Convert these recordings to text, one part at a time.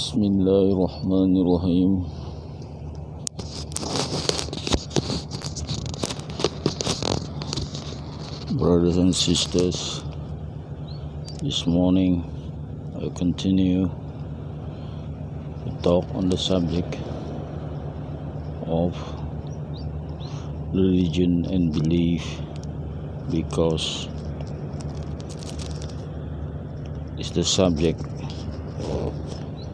Bismillahirrahmanirrahim. Brothers and sisters, this morning I continue to talk on the subject of religion and belief, because it's the subject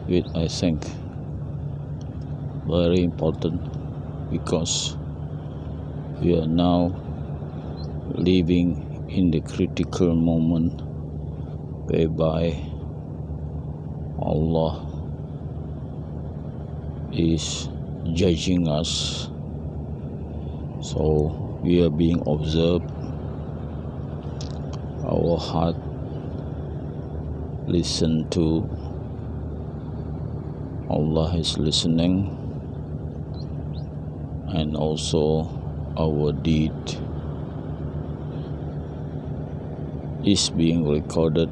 which I think very important, because we are now living in the critical moment whereby Allah is judging us. So we are being observed, our heart listen to, Allah is listening, and also our deed is being recorded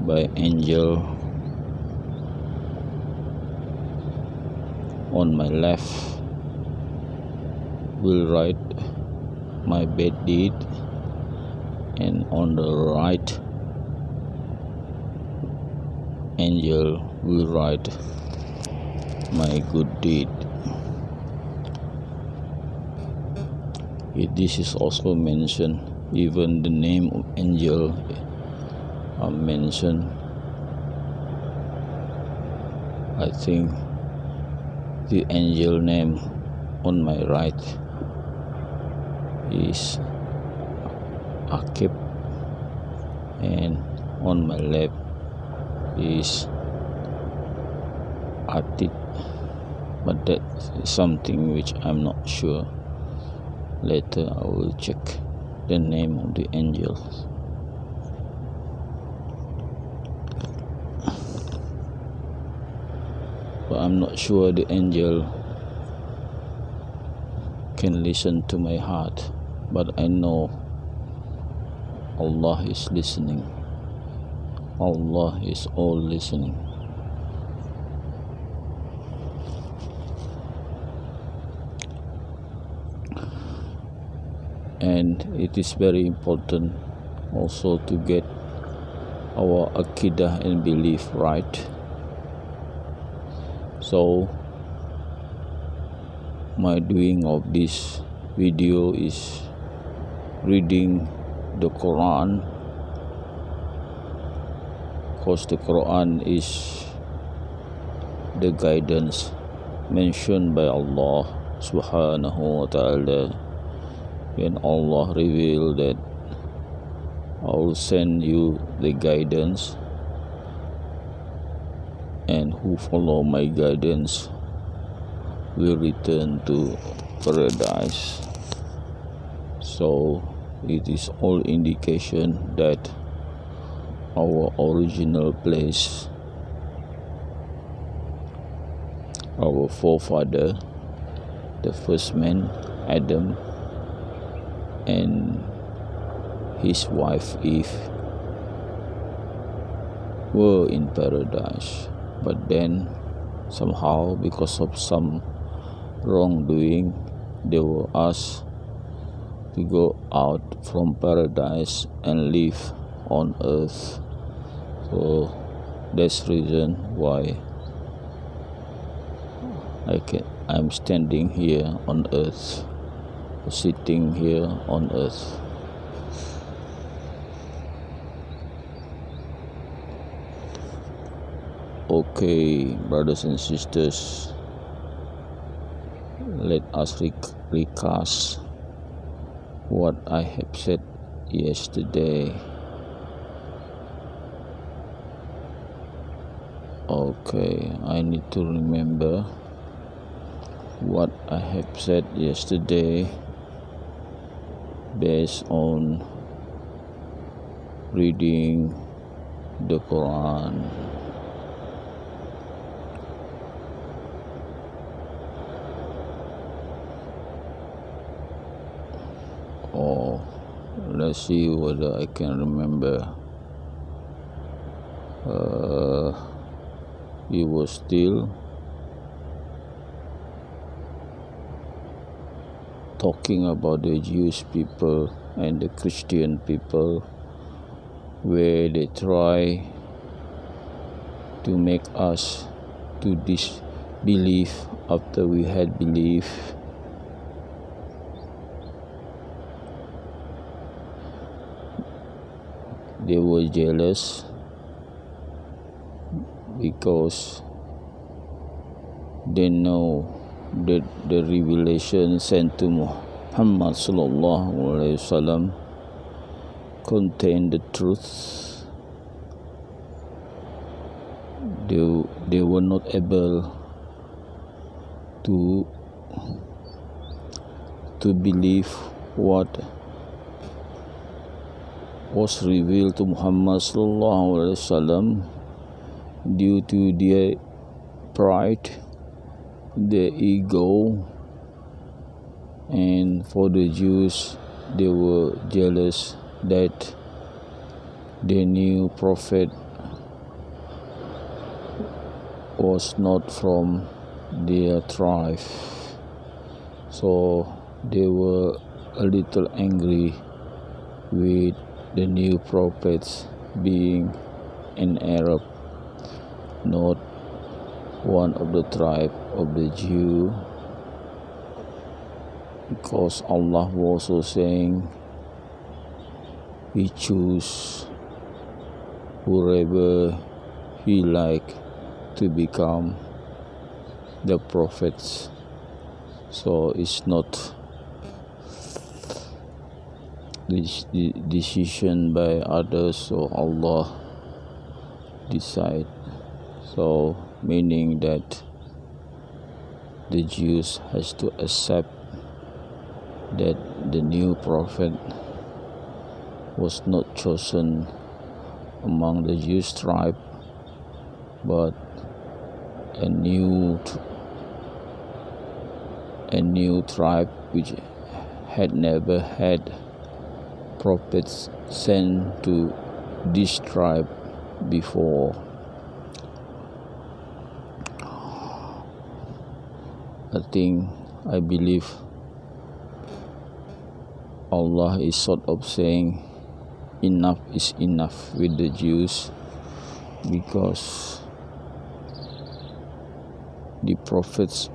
by angel. On my left will write my bad deed, and on the right angel will write my good deed. This is also mentioned, even the name of angel are mentioned. I think the angel name on my right is Akib, and on my left is Atid, but that is something which I'm not sure. Later I will check the name of the angels. But I'm not sure the angel can listen to my heart, but I know Allah is listening. Allah is all listening. And it is very important also to get our Aqidah and belief right. So my doing of this video is reading the Koran, because the Quran is the guidance mentioned by Allah subhanahu wa ta'ala, when Allah revealed that I will send you the guidance, and who follow my guidance will return to paradise. So it is all indication that our original place, our forefather, the first man, Adam, and his wife Eve, were in paradise. But then somehow, because of some wrongdoing, they were asked to go out from paradise and live on earth. So that's reason why I'm standing here on earth, sitting here on earth. Okay, brothers and sisters, let us recast what I have said yesterday. Okay, I need to remember what I have said yesterday based on reading the Quran. Let's see whether I can remember. he was still talking about the Jewish people and the Christian people, where they try to make us to disbelieve after we had belief. They were jealous because they know that the revelation sent to Muhammad sallallahu alaihi wasallam contained the truth. They were not able to believe what was revealed to Muhammad sallallahu alaihi wasallam due to their pride, their ego, and for the Jews, they were jealous that the new prophet was not from their tribe. So they were a little angry with the new prophets being an Arab, not one of the tribe of the Jew, because Allah was also saying He choose whoever He like to become the prophets. So it's not the decision by others, so Allah decide. So meaning that the Jews has to accept that the new prophet was not chosen among the Jewish tribe, but a new tribe which had never had prophets sent to this tribe before. I believe Allah is sort of saying enough is enough with the Jews, because the prophets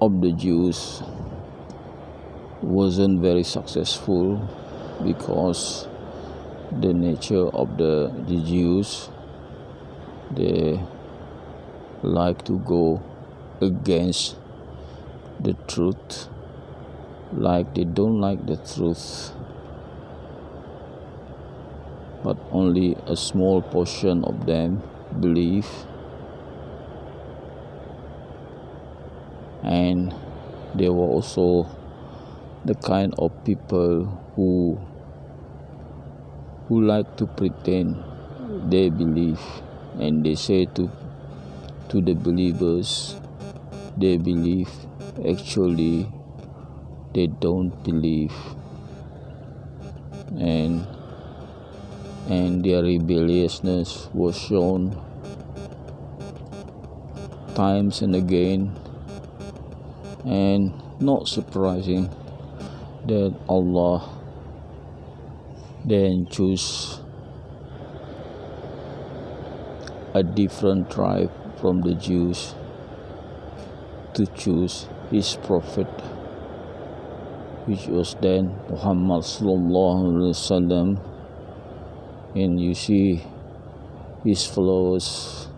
of the Jews wasn't very successful, because the nature of the Jews, they like to go against the truth, like they don't like the truth, but only a small portion of them believe, and they were also the kind of people who like to pretend they believe, and they say to the believers they believe, actually they don't believe, and their rebelliousness was shown times and again. And not surprising that Allah then choose a different tribe from the Jews to choose His prophet, which was then Muhammad sallallahu alaihi wasallam. And you see His followers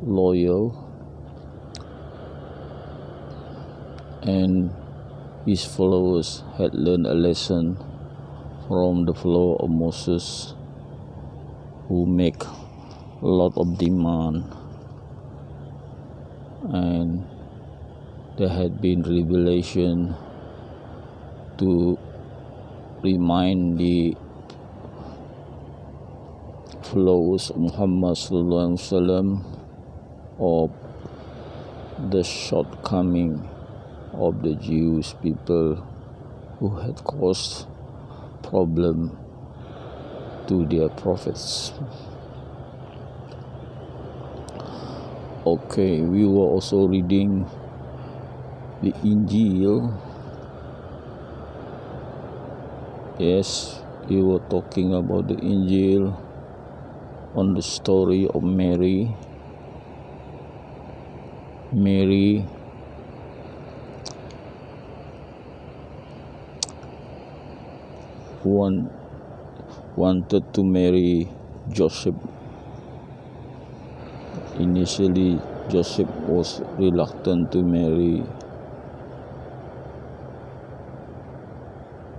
loyal, and His followers had learned a lesson from the follower of Moses, who make a lot of demand, and there had been revelation to remind the followers of Muhammad sallallahu alaihi wasallam of the shortcoming of the Jewish people, who had caused problem to their prophets. Okay, we were also reading the Injil. Yes, we were talking about the Injil on the story of Mary. Mary wanted to marry Joseph. Initially, Joseph was reluctant to marry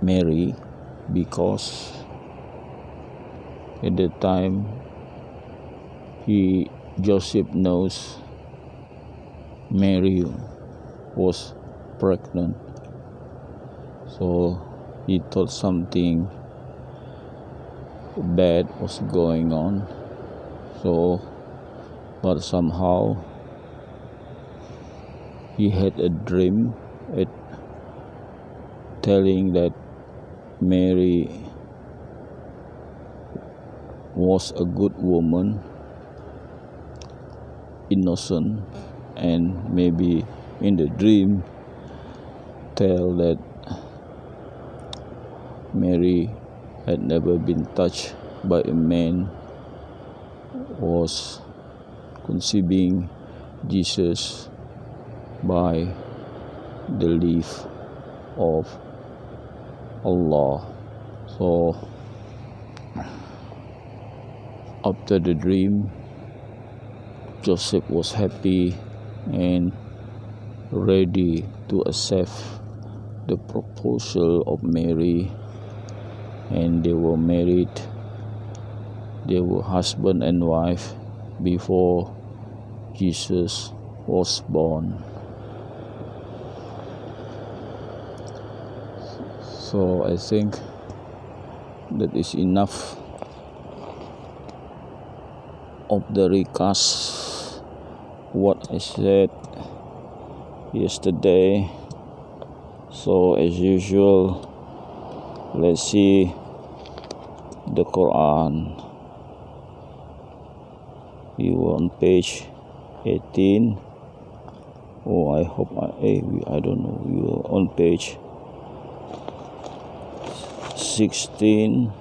Mary because at that time Joseph knows Mary was pregnant, so he thought something bad was going on. But somehow he had a dream telling that Mary was a good woman, innocent, and maybe in the dream tell that Mary had never been touched by a man, was conceiving Jesus by the leave of Allah. So after the dream, Joseph was happy and ready to accept the proposal of Mary, and they were married. They were husband and wife before Jesus was born. So I think that is enough of the recast what I said yesterday. So as usual, let's see the Quran. We were on page 18. I hope I don't know. We were on page 16.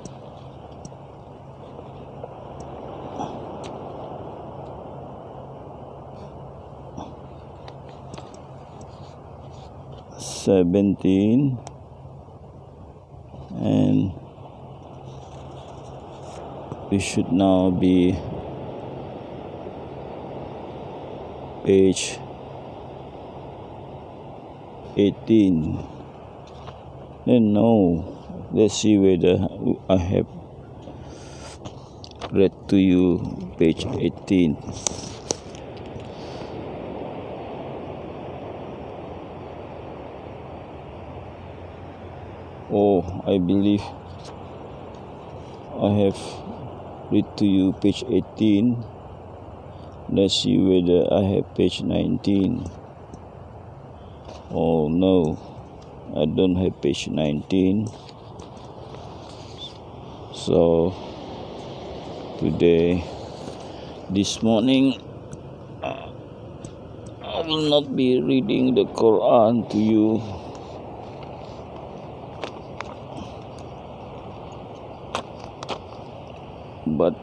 (17) and we should now be page 18. No, let's see whether I have read to you page 18. I believe I have read to you page 18. Let's see whether I have page 19. No, I don't have page 19. So this morning, I will not be reading the Quran to you. But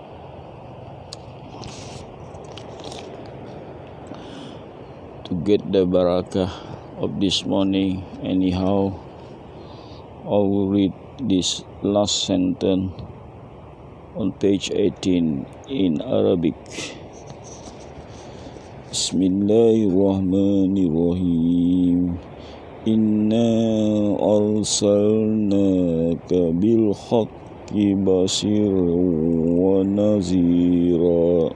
to get the barakah of this morning, anyhow, I will read this last sentence on page 18 in Arabic. Bismillahirrahmanirrahim. Inna arsalnaka bil haqqi basiran wa nazira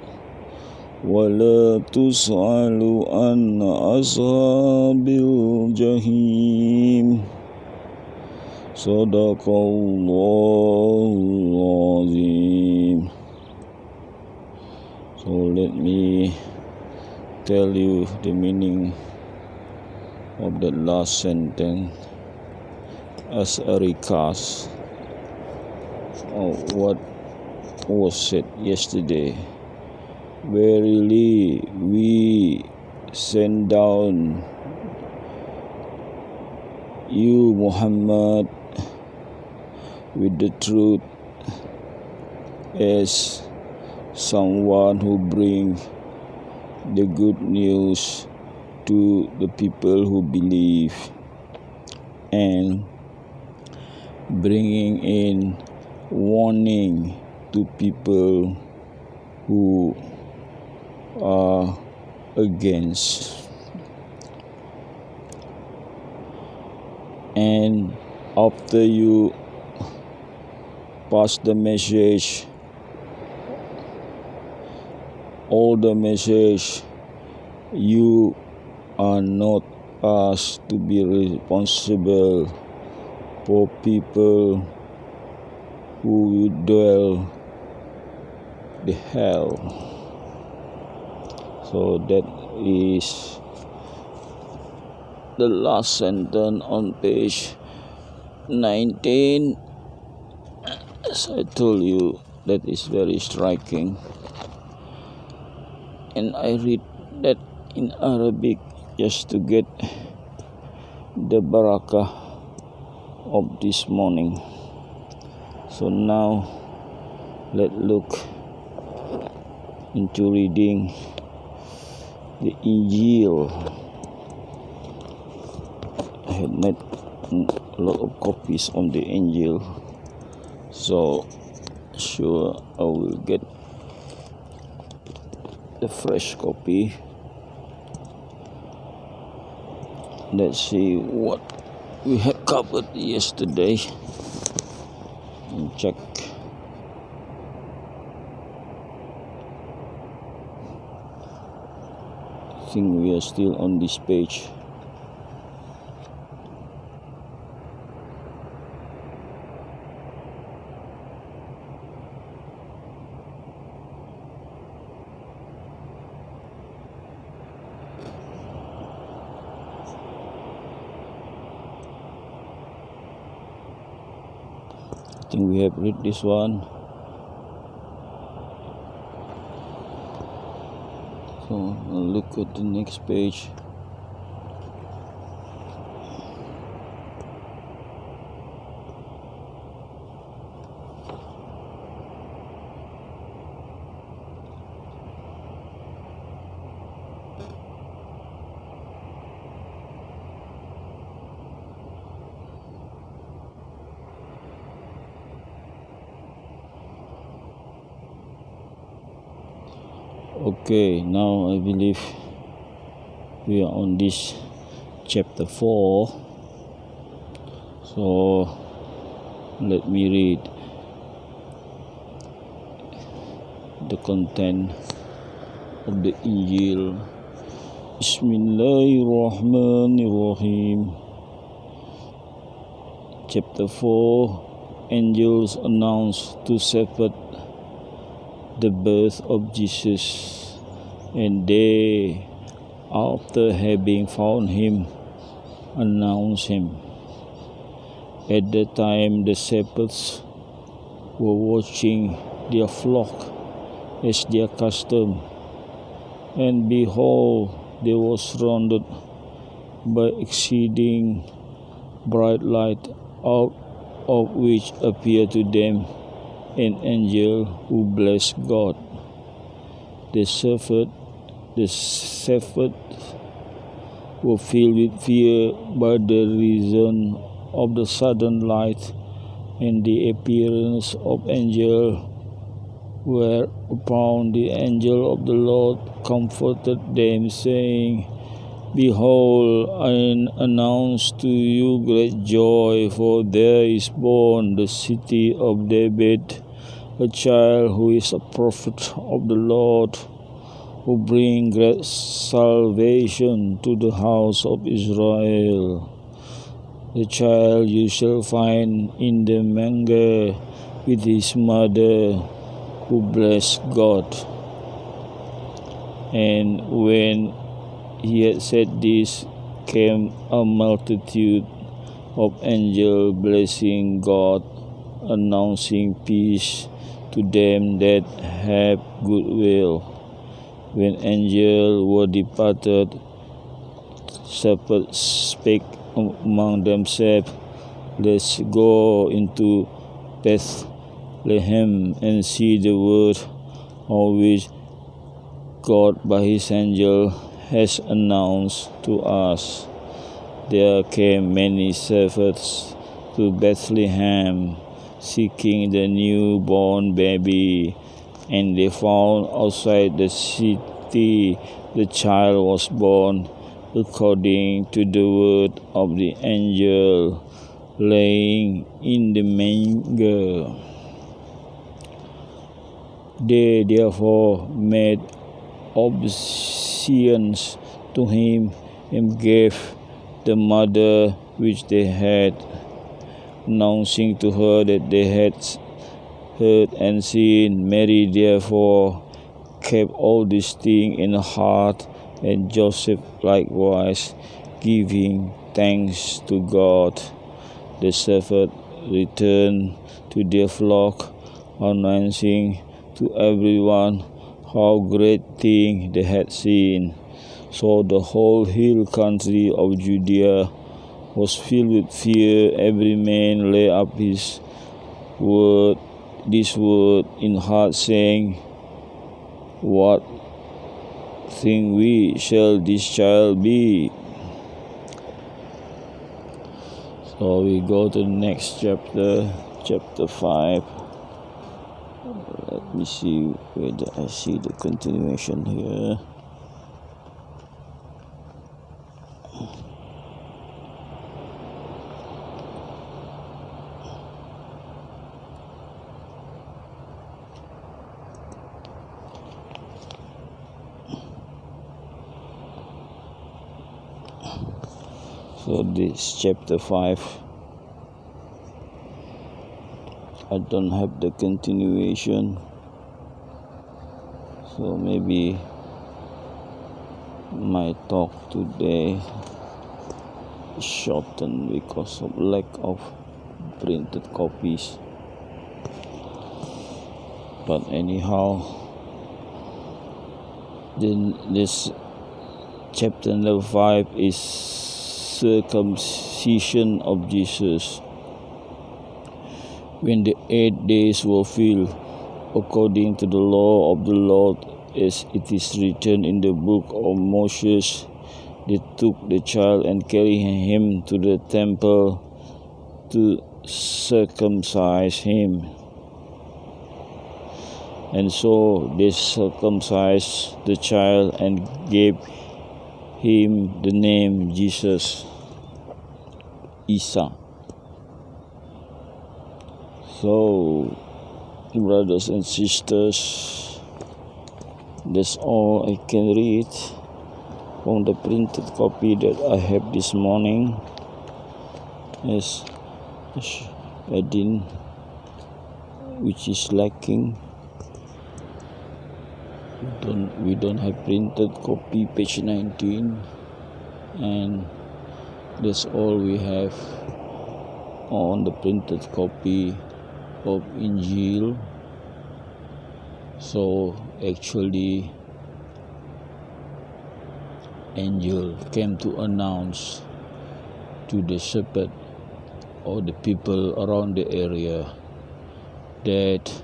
wa la tus'alu an ashabil jahim. Sadaqallahul azim. So let me tell you the meaning of the last sentence as a recast of what was said yesterday, verily we send down you, Muhammad, with the truth as someone who brings the good news to the people who believe, and bringing in warning to people who are against. And after you pass the message, all the message, you are not asked to be responsible for people who dwell the hell. So that is the last sentence on page 19. As I told you, that is very striking, and I read that in Arabic just to get the barakah of this morning. So now let's look into reading the Injil. I had made a lot of copies on the Injil, so sure I will get the fresh copy. Let's see what we had covered yesterday and check. I think we are still on this page. I think we have read this one. So I'll look at the next page. Okay, now I believe we are on this chapter 4. So let me read the content of the Injil. Bismillahirrahmanirrahim. Chapter 4. Angels announce to shepherds the birth of Jesus, and they, after having found him, announce him. At the time the shepherds were watching their flock as their custom, and behold, they were surrounded by exceeding bright light, out of which appeared to them an angel who blessed God. The shepherds were filled with fear by the reason of the sudden light and the appearance of angel, whereupon the angel of the Lord comforted them, saying, Behold, I announce to you great joy, for there is born the city of David a child who is a prophet of the Lord, who brings great salvation to the house of Israel. The child you shall find in the manger with his mother, who blessed God. And when he had said this, came a multitude of angels blessing God, announcing peace to them that have good will. When angels were departed, shepherds spake among themselves, Let's go into Bethlehem and see the word of which God by his angel has announced to us. There came many shepherds to Bethlehem, seeking the newborn baby, and they found outside the city the child was born, according to the word of the angel, laying in the manger. They therefore made obeisance to him and gave the mother which they had, announcing to her that they had heard and seen. Mary therefore kept all these things in her heart, and Joseph likewise, giving thanks to God. The shepherds returned to their flock, announcing to everyone how great thing they had seen. So the whole hill country of Judea was filled with fear. Every man lay up this word in heart, saying, What think we shall this child be? So we go to the next chapter, chapter 5. Let me see whether I see the continuation here. So this chapter 5, I don't have the continuation, so maybe my talk today is shortened because of lack of printed copies. But anyhow, then this chapter number 5 is circumcision of Jesus. When the 8 days were filled, according to the law of the Lord, as it is written in the book of Moses, they took the child and carried him to the temple to circumcise him. And so they circumcised the child and gave him the name Jesus, Isa. So, brothers and sisters, that's all I can read from the printed copy that I have this morning. As adding, which is lacking. We don't have printed copy, page 19, and that's all we have on the printed copy of Injil. So actually, angel came to announce to the shepherd or the people around the area that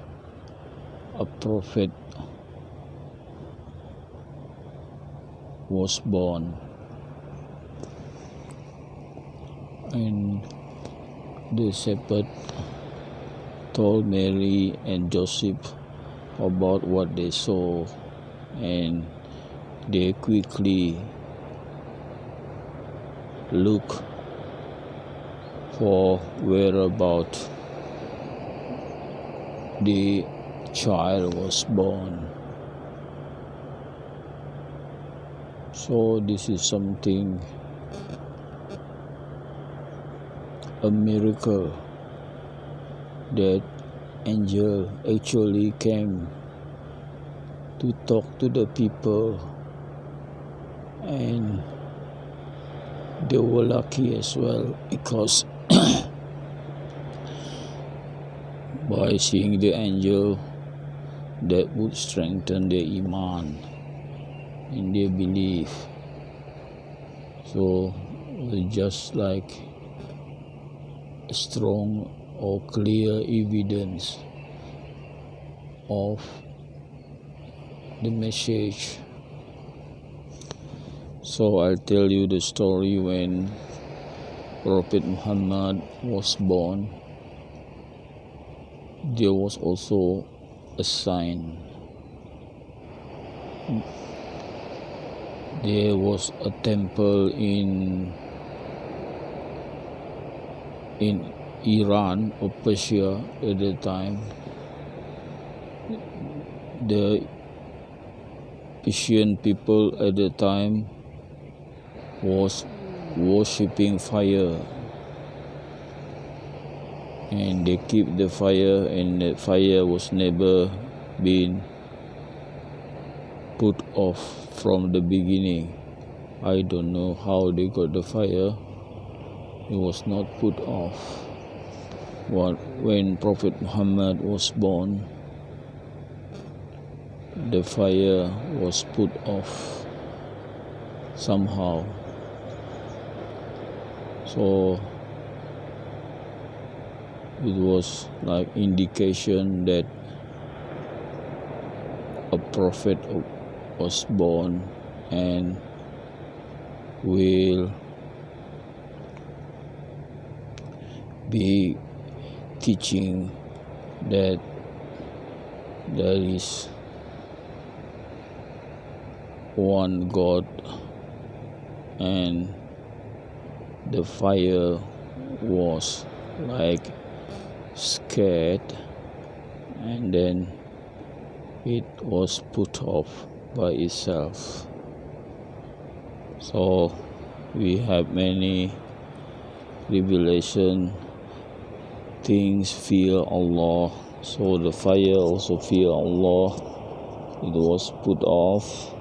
a prophet was born, and the shepherd told Mary and Joseph about what they saw, and they quickly look for whereabout the child was born. So this is something, a miracle, that angel actually came to talk to the people, and they were lucky as well, because by seeing the angel, that would strengthen their iman in their belief. So just like a strong or clear evidence of the message. So I'll tell you the story when Prophet Muhammad was born. There was also a sign. There was a temple in Iran or Persia at the time. The Persian people at the time was worshipping fire, and they keep the fire, and the fire was never been put off from the beginning. I don't know how they got the fire. It was not put off. When Prophet Muhammad was born, the fire was put off somehow. So it was like indication that a prophet was born and will be teaching that there is one God, and the fire was like scared, and then it was put off by itself. So we have many revelation things fear Allah. So the fire also fear Allah. It was put off.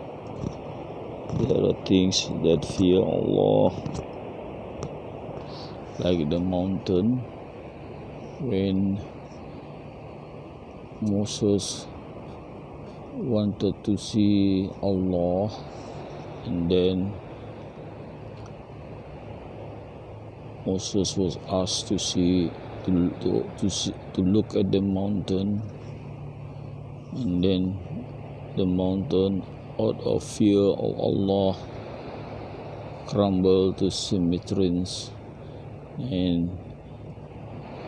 There are things that fear Allah, like the mountain. When Moses wanted to see Allah, and then Moses was asked to look at the mountain, and then the mountain, out of fear of Allah, crumbled to smithereens, and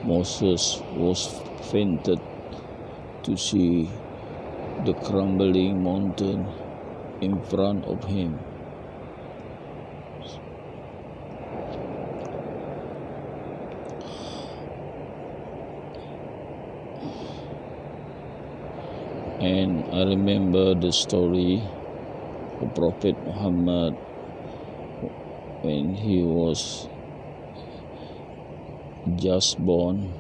Moses was fainted to see the crumbling mountain in front of him. And I remember the story of Prophet Muhammad when he was just born.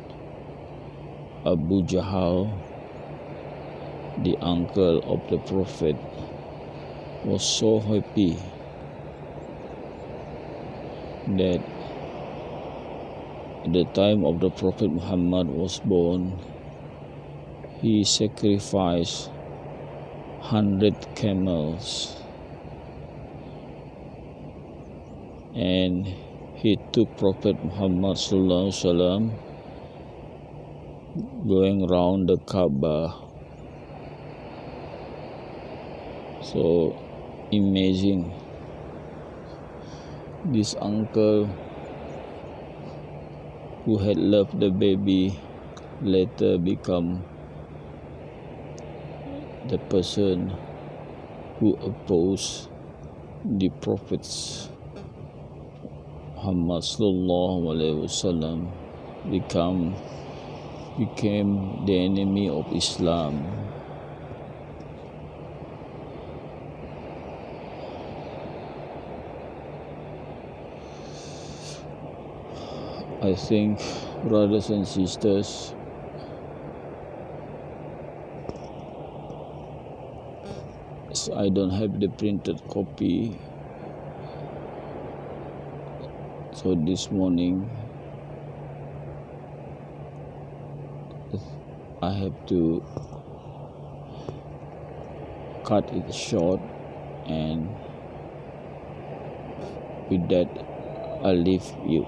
Abu Jahal, the uncle of the Prophet, was so happy that at the time of the Prophet Muhammad was born, he sacrificed 100 camels, and he took Prophet Muhammad sallallahu alaihi wasallam going around the Kaaba. So amazing. This uncle who had loved the baby later become the person who opposed the prophets. Muhammad sallallahu alaihi wasallam became the enemy of Islam. I think, brothers and sisters, I don't have the printed copy, so this morning I have to cut it short, and with that I leave you.